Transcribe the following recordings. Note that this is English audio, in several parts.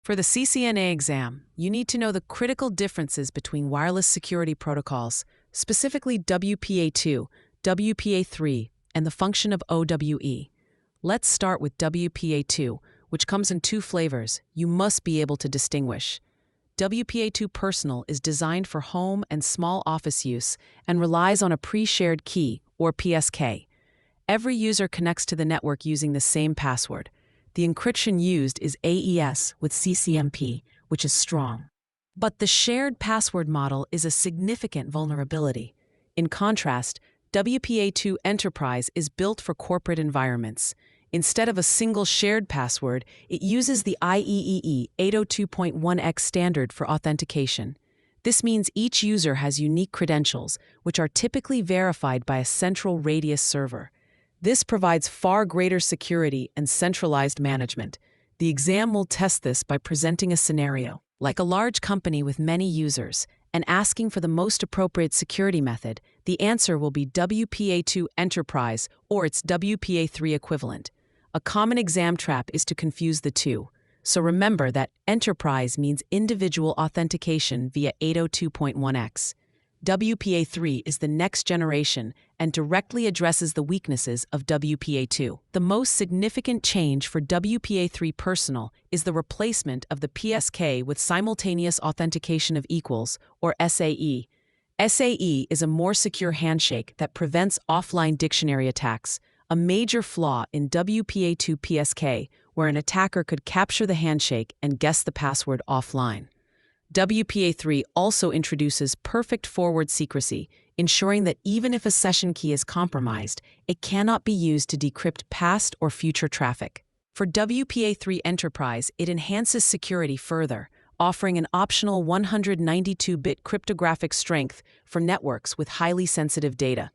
For the CCNA exam, you need to know the critical differences between wireless security protocols, specifically WPA2, WPA3, and the function of OWE. Let's start with WPA2, which comes in two flavors you must be able to distinguish. WPA2 Personal is designed for home and small office use and relies on a pre-shared key, or PSK. Every user connects to the network using the same password. The encryption used is AES with CCMP, which is strong. But the shared password model is a significant vulnerability. In contrast, WPA2 Enterprise is built for corporate environments. Instead of a single shared password, it uses the IEEE 802.1x standard for authentication. This means each user has unique credentials, which are typically verified by a central radius server. This provides far greater security and centralized management. The exam will test this by presenting a scenario, like a large company with many users, and asking for the most appropriate security method. The answer will be WPA2 Enterprise or its WPA3 equivalent. A common exam trap is to confuse the two. So remember that Enterprise means individual authentication via 802.1x. WPA3 is the next generation and directly addresses the weaknesses of WPA2. The most significant change for WPA3 Personal is the replacement of the PSK with Simultaneous Authentication of Equals, or SAE. SAE is a more secure handshake that prevents offline dictionary attacks, a major flaw in WPA2 PSK, where an attacker could capture the handshake and guess the password offline. WPA3 also introduces perfect forward secrecy, ensuring that even if a session key is compromised, it cannot be used to decrypt past or future traffic. For WPA3 Enterprise, it enhances security further, offering an optional 192-bit cryptographic strength for networks with highly sensitive data.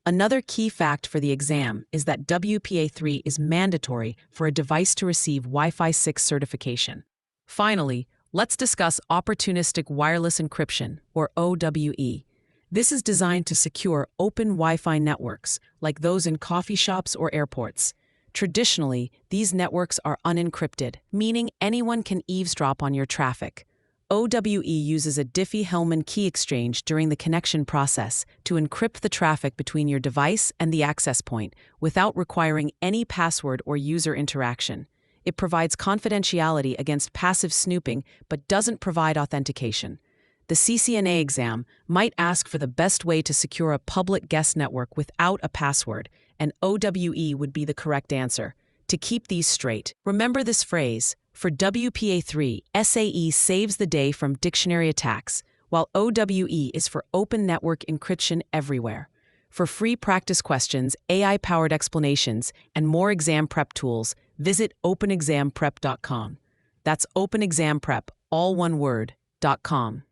Another key fact for the exam is that WPA3 is mandatory for a device to receive Wi-Fi 6 certification. Finally, let's discuss Opportunistic Wireless Encryption, or OWE. This is designed to secure open Wi-Fi networks, like those in coffee shops or airports. Traditionally, these networks are unencrypted, meaning anyone can eavesdrop on your traffic. OWE uses a Diffie-Hellman key exchange during the connection process to encrypt the traffic between your device and the access point without requiring any password or user interaction. It provides confidentiality against passive snooping but doesn't provide authentication. The CCNA exam might ask for the best way to secure a public guest network without a password, and OWE would be the correct answer. To keep these straight, remember this phrase: for WPA3, SAE saves the day from dictionary attacks, while OWE is for open network encryption everywhere. For free practice questions, AI-powered explanations, and more exam prep tools, visit openexamprep.com. That's openexamprep, all one word, .com.